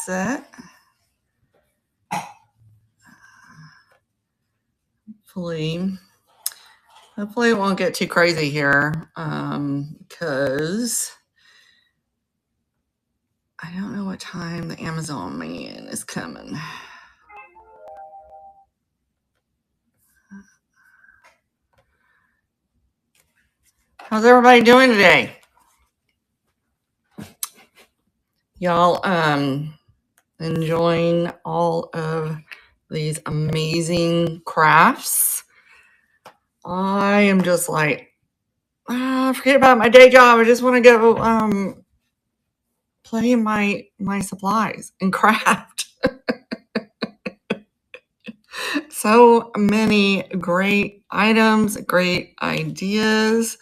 set. Hopefully it won't get too crazy here, because I don't know what time the Amazon man is coming. How's everybody doing today? Y'all enjoying all of these amazing crafts? I am just like, forget about my day job. I just want to go play in my supplies and craft. So many great items, great ideas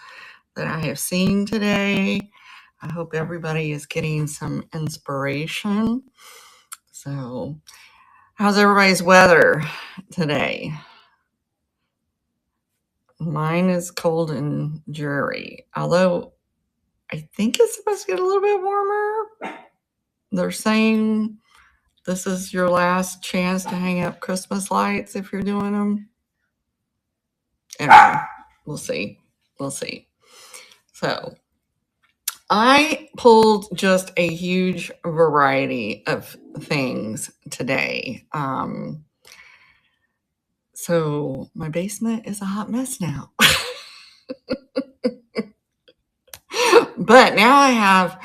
that I have seen today. I hope everybody is getting some inspiration. So, how's everybody's weather today? Mine is cold and dreary, although I think it's supposed to get a little bit warmer. They're saying this is your last chance to hang up Christmas lights if you're doing them. Anyway, we'll see. So I pulled just a huge variety of things today. So my basement is a hot mess now. But now I have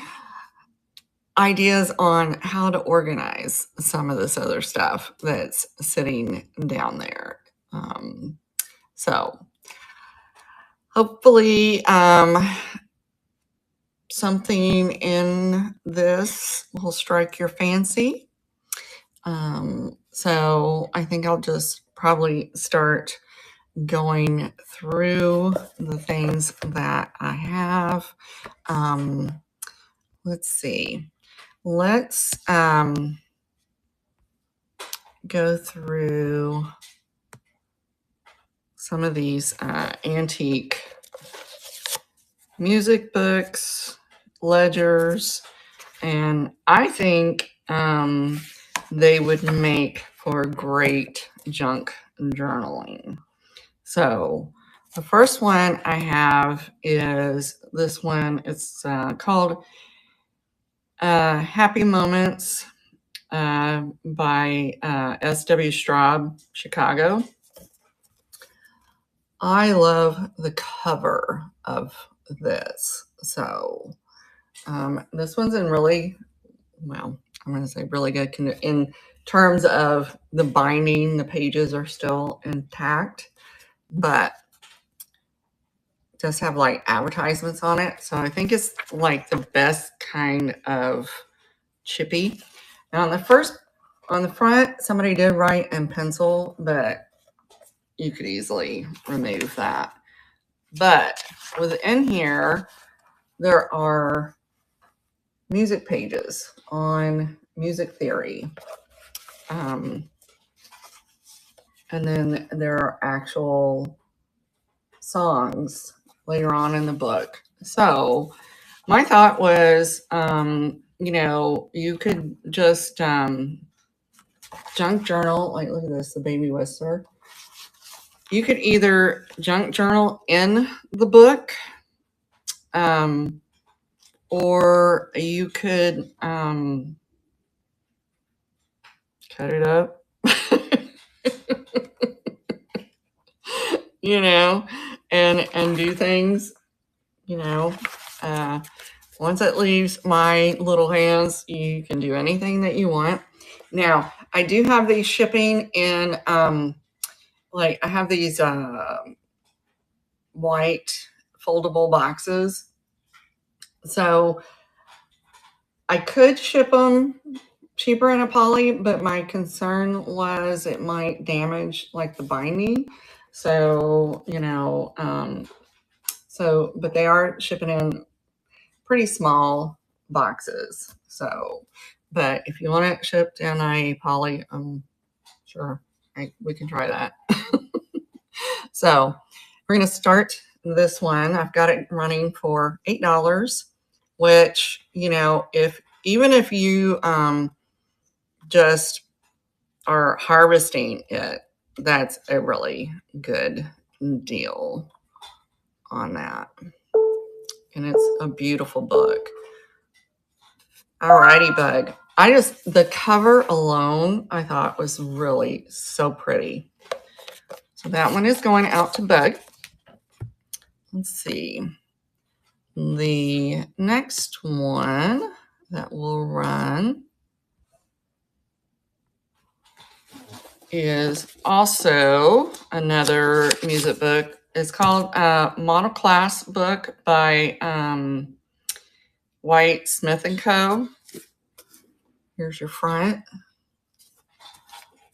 ideas on how to organize some of this other stuff that's sitting down there. So hopefully something in this will strike your fancy. So I think I'll just probably start going through the things that I have. Let's see. Let's go through some of these antique music books, ledgers, and I think they would make for great junk journaling. So the first one I have is this one. It's called Happy Moments by S.W. Straub, Chicago. I love the cover of this. So this one's in really, well, I'm going to say really good in terms of the binding. The pages are still intact, but just have like advertisements on it. So I think it's like the best kind of chippy. Now on the front, somebody did write in pencil, but you could easily remove that. But within here, there are music pages on music theory. And then there are actual songs later on in the book. So my thought was, you could just junk journal. Like, look at this, the baby whistler. You could either junk journal in the book, or you could cut it up, and do things, once it leaves my little hands, you can do anything that you want. Now, I do have these shipping in, I have these white foldable boxes. So I could ship them cheaper in a poly, but my concern was it might damage like the binding. So, but they are shipping in pretty small boxes. So, but if you want it shipped in a poly, sure, we can try that. So we're going to start this one. I've got it running for $8, which, even if you just are harvesting it, that's a really good deal on that. And it's a beautiful book. Alrighty, Bug. The cover alone, I thought was really so pretty. So that one is going out to Bug. Let's see. The next one that will run is also another music book. It's called Monoclass book by White Smith & Co. Here's your front.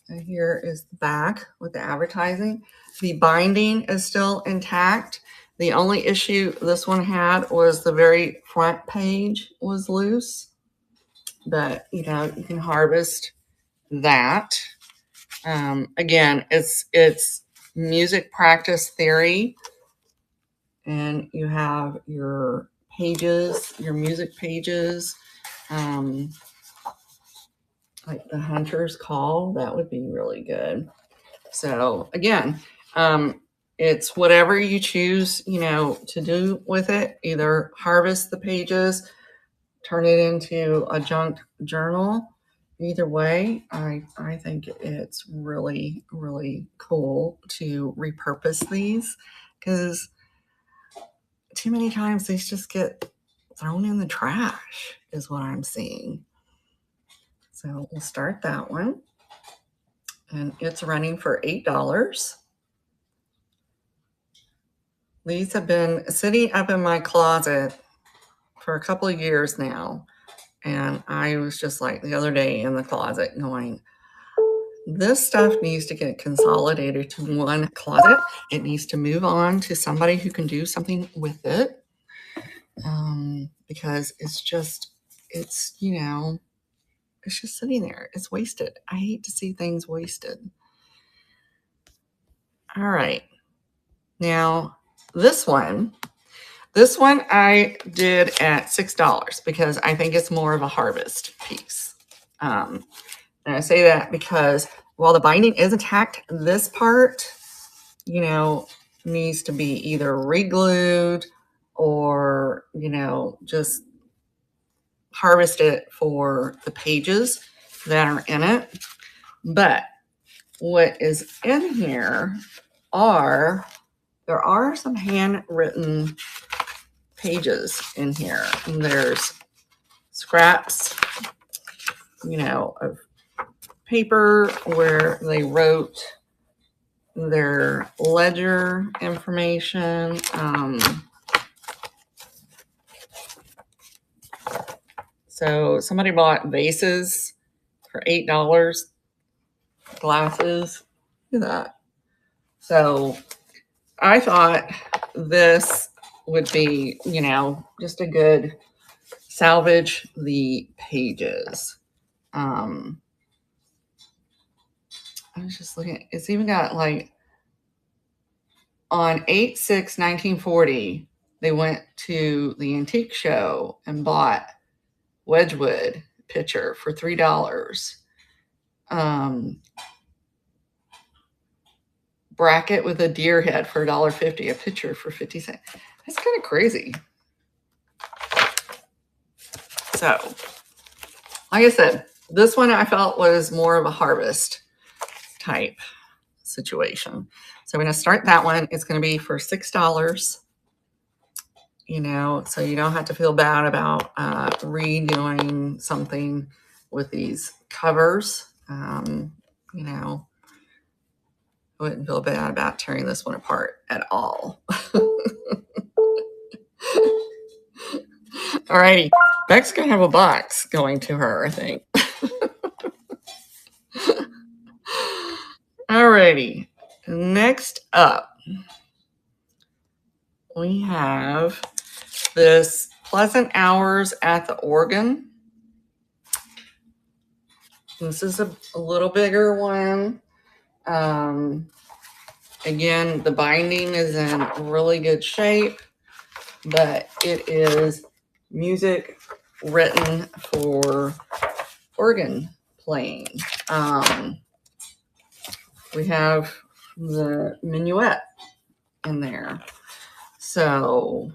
And here is the back with the advertising. The binding is still intact. The only issue this one had was the very front page was loose. But, you know, you can harvest that. Again, it's music practice theory. And you have your pages, your music pages. Like the Hunter's Call, that would be really good. So again, it's whatever you choose, you know, to do with it. Either harvest the pages, turn it into a junk journal. Either way, I think it's really, really cool to repurpose these, because too many times these just get thrown in the trash is what I'm seeing. So we'll start that one. And it's running for $8. These have been sitting up in my closet for a couple of years now. And I was just like the other day in the closet going, this stuff needs to get consolidated to one closet. It needs to move on to somebody who can do something with it. Because it's just sitting there. It's wasted. I hate to see things wasted. All right. Now, this one I did at $6 because I think it's more of a harvest piece. And I say that because while the binding is intact, this part, you know, needs to be either re-glued or, you know, just harvest it for the pages that are in it. But what is in here there are some handwritten pages in here. And there's scraps, you know, of paper where they wrote their ledger information. So somebody bought vases for $8, glasses. Look at that. So I thought this would be, you know, just a good salvage the pages. I was just looking, it's even got like on 8/6/1940, they went to the antique show and bought Wedgwood picture for $3. Bracket with a deer head for $1.50, a picture for 50 cents. That's kind of crazy. So, like I said, this one I felt was more of a harvest type situation. So I'm going to start that one. It's going to be for $6, you know, so you don't have to feel bad about redoing something with these covers. You know, I wouldn't feel bad about tearing this one apart at all. Alrighty, Beck's going to have a box going to her, I think. Alrighty, next up, we have this Pleasant Hours at the Organ. This is a little bigger one. Again, the binding is in really good shape, but it is music written for organ playing. We have the minuet in there. So,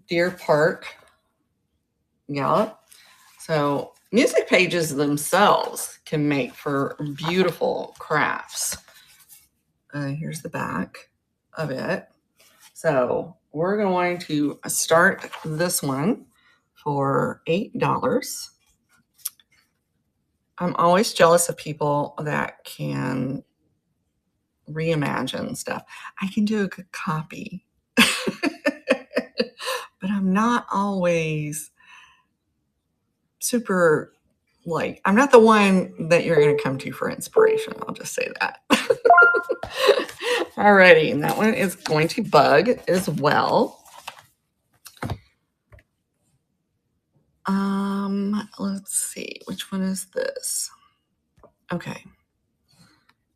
Deer Park Gallup. So, music pages themselves can make for beautiful crafts. Here's the back of it. So, we're going to start this one for $8. I'm always jealous of people that can reimagine stuff. I can do a good copy, but I'm not always super, like, I'm not the one that you're going to come to for inspiration. I'll just say that. Alrighty, and that one is going to bug as well. Let's see, which one is this? Okay.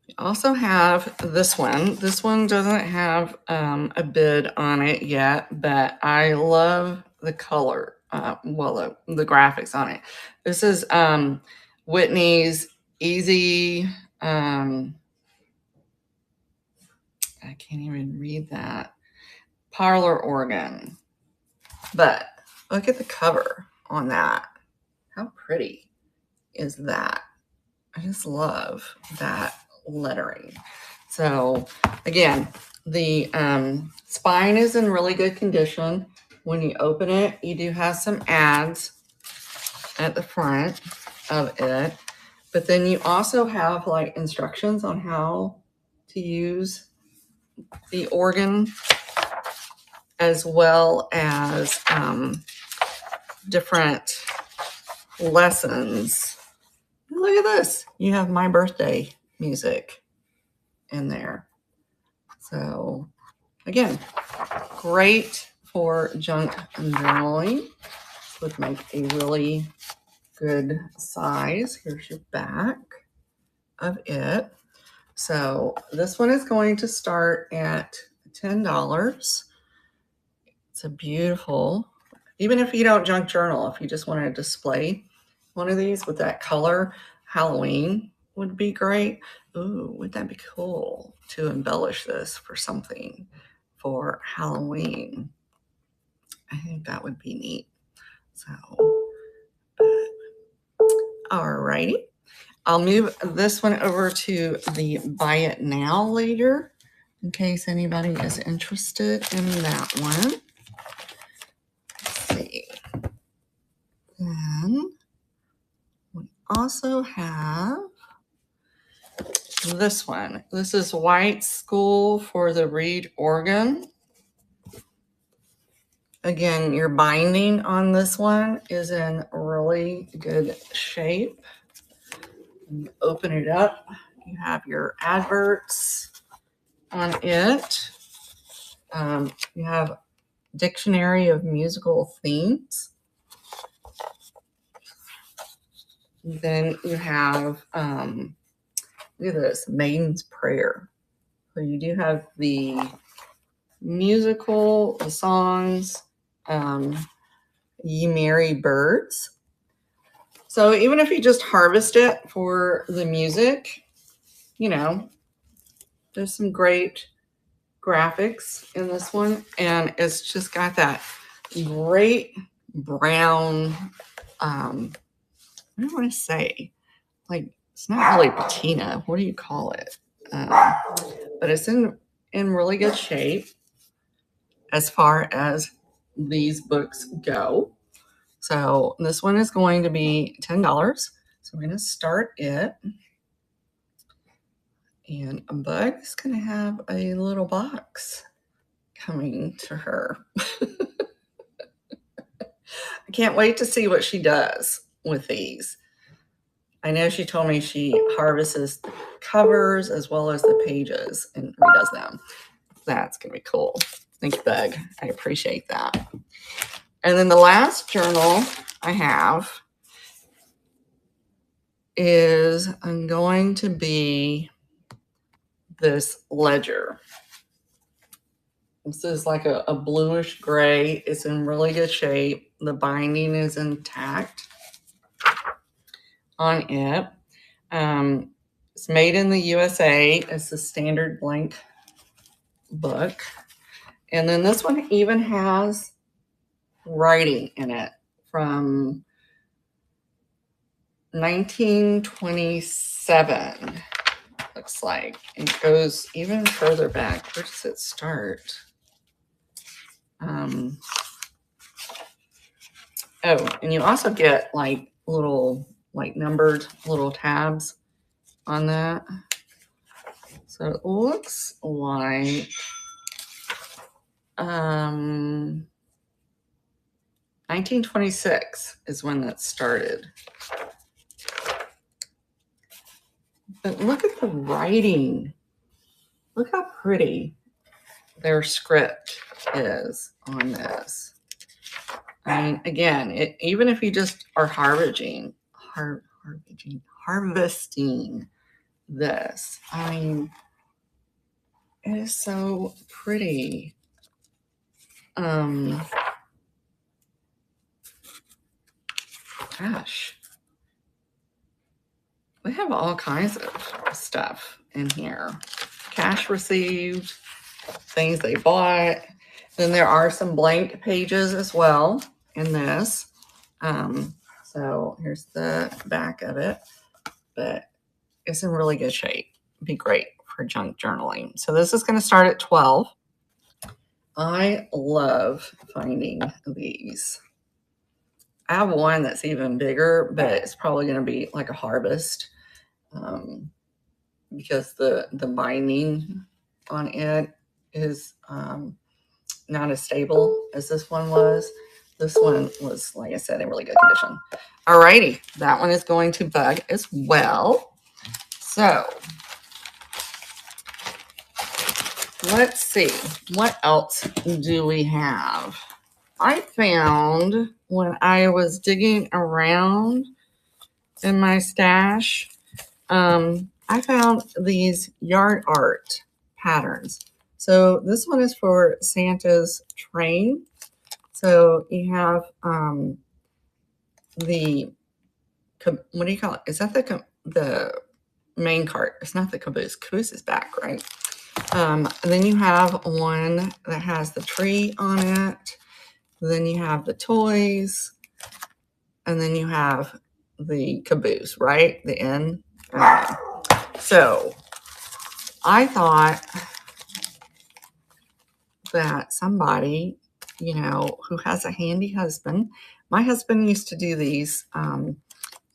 We also have this one. This one doesn't have a bid on it yet, but I love the color. The graphics on it. This is Whitney's Easy. I can't even read that. Parlor organ. But look at the cover on that. How pretty is that? I just love that lettering. So again, the spine is in really good condition. When you open it, you do have some ads at the front of it, but then you also have like instructions on how to use the organ, as well as different lessons. Look at this. You have my birthday music in there. So again, great for junk journaling. Would make a really good size. Here's your back of it. So this one is going to start at $10. It's a beautiful, even if you don't junk journal, if you just want to display one of these with that color, Halloween would be great. Ooh, would that be cool to embellish this for something for Halloween? I think that would be neat. So, alrighty. I'll move this one over to the buy it now later, in case anybody is interested in that one. Let's see. Then we also have this one. This is White School for the Reed organ. Again, your binding on this one is in really good shape. When you open it up, you have your adverts on it. You have Dictionary of Musical Themes. Then you have, look at this, Maiden's Prayer. So you do have the musical, the songs, Ye Merry Birds. So even if you just harvest it for the music, you know, there's some great graphics in this one. And it's just got that great brown, what do I want to say? Like, it's not really patina. What do you call it? But it's in really good shape as far as these books go. So this one is going to be $10. So I'm going to start it. And a bug is going to have a little box coming to her. I can't wait to see what she does with these. I know she told me she harvests the covers as well as the pages and redoes them. That's going to be cool. Thank you, Bug. I appreciate that. And then the last journal I have is going to be this ledger. This is like a bluish gray. It's in really good shape. The binding is intact. on it. It's made in the USA. It's a standard blank book. And then this one even has writing in it from 1927, looks like. It goes even further back. Where does it start? Oh, and you also get like little, like numbered little tabs on that. So it looks like 1926 is when that started. But look at the writing. Look how pretty their script is on this. I mean, again, even if you just are harvesting this, I mean, it is so pretty. Gosh, we have all kinds of stuff in here. Cash received, things they bought. Then there are some blank pages as well in this. So here's the back of it, but it's in really good shape. It'd be great for junk journaling. So this is going to start at 12. I love finding these. I have one that's even bigger, but it's probably going to be like a harvest because the binding on it is not as stable as this one was. This one was, like I said, in really good condition. Alrighty, that one is going to bug as well. So let's see, what else do we have? I found when I was digging around in my stash, I found these yard art patterns. So this one is for Santa's train. So you have the, what do you call it? Is that the main cart? It's not the caboose. Caboose is back, right? And then you have one that has the tree on it. Then you have the toys. And then you have the caboose, right? The inn. So I thought that somebody, you know, who has a handy husband, my husband used to do these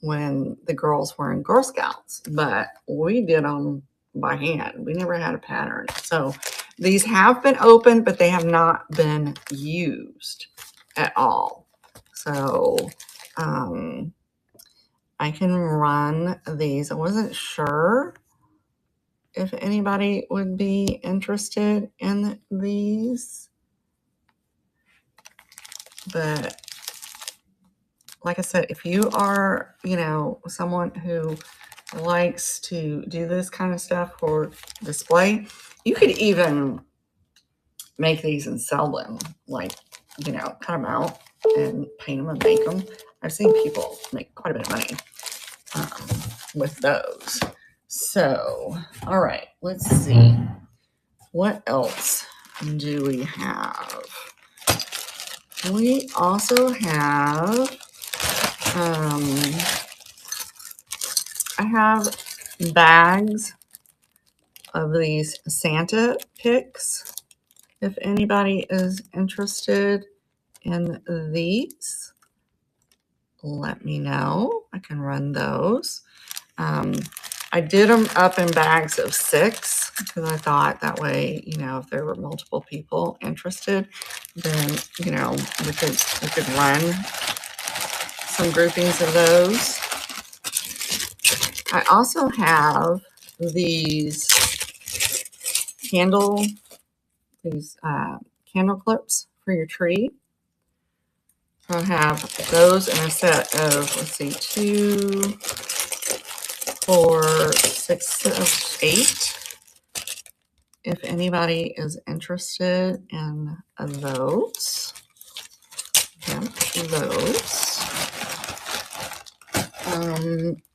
when the girls were in Girl Scouts, but we did them by hand. We never had a pattern. So these have been opened, but they have not been used at all. So I can run these. I wasn't sure if anybody would be interested in these, but like I said, if you are, you know, someone who likes to do this kind of stuff for display, you could even make these and sell them, like, you know, cut them out and paint them and make them. I've seen people make quite a bit of money with those. So, all right, let's see. What else do we have? We also have, I have bags of these Santa picks. If anybody is interested in these, let me know. I can run those. I did them up in bags of 6 because I thought that way, you know, if there were multiple people interested, then, you know, we could run some groupings of those. I also have these candle clips for your tree. I'll have those in a set of, let's see, 2, 4, 6, 8. If anybody is interested in those, yeah, those.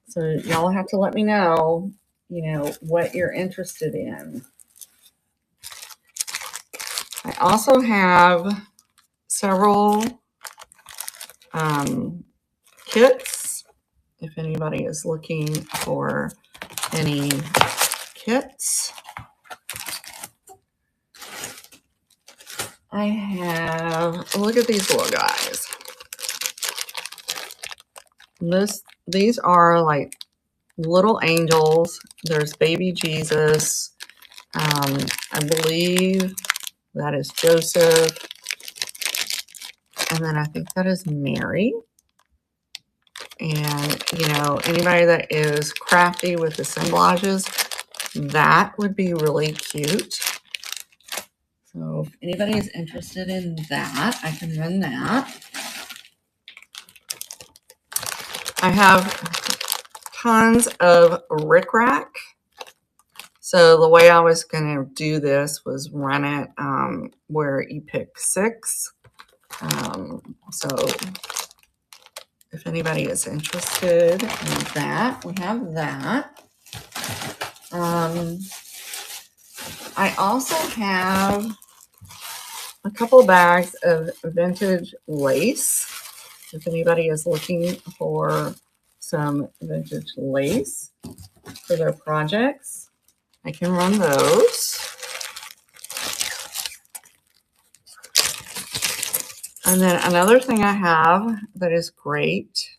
So y'all have to let me know, what you're interested in. I also have several kits. If anybody is looking for any kits, I have, look at these little guys. These are like little angels. There's baby Jesus. I believe that is Joseph. And then I think that is Mary. And, anybody that is crafty with assemblages, that would be really cute. So if anybody is interested in that, I can run that. I have tons of rickrack. So the way I was going to do this was run it where you pick 6. So if anybody is interested in that, we have that. I also have a couple bags of vintage lace. If anybody is looking for some vintage lace for their projects, I can run those. And then another thing I have that is great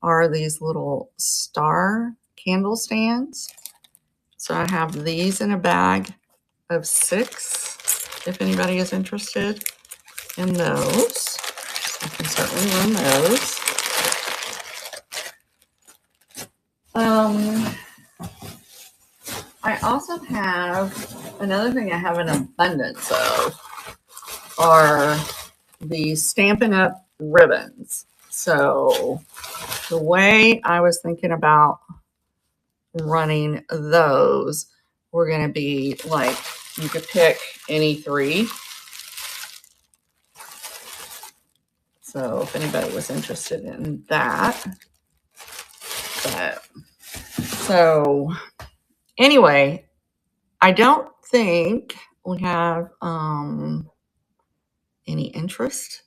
are these little star candle stands. So I have these in a bag of 6. If anybody is interested in those, I can certainly run those. I also have another thing I have an abundance of are these Stampin' Up! Ribbons. So the way I was thinking about running those, we're going to be like, you could pick any 3. So if anybody was interested in that. But, so anyway, I don't think we have any interest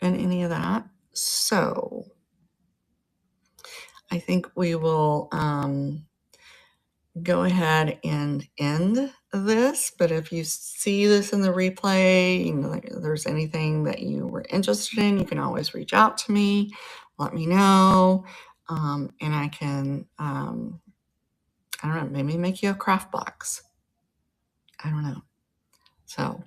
in any of that. So I think we will go ahead and end this. But if you see this in the replay, if there's anything that you were interested in, you can always reach out to me, let me know, and I can, I don't know, maybe make you a craft box. I don't know. So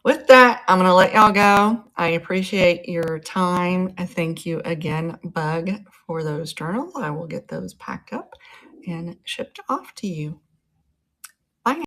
with that, I'm going to let y'all go. I appreciate your time. I thank you again, Bug, for those journals. I will get those packed up and shipped off to you.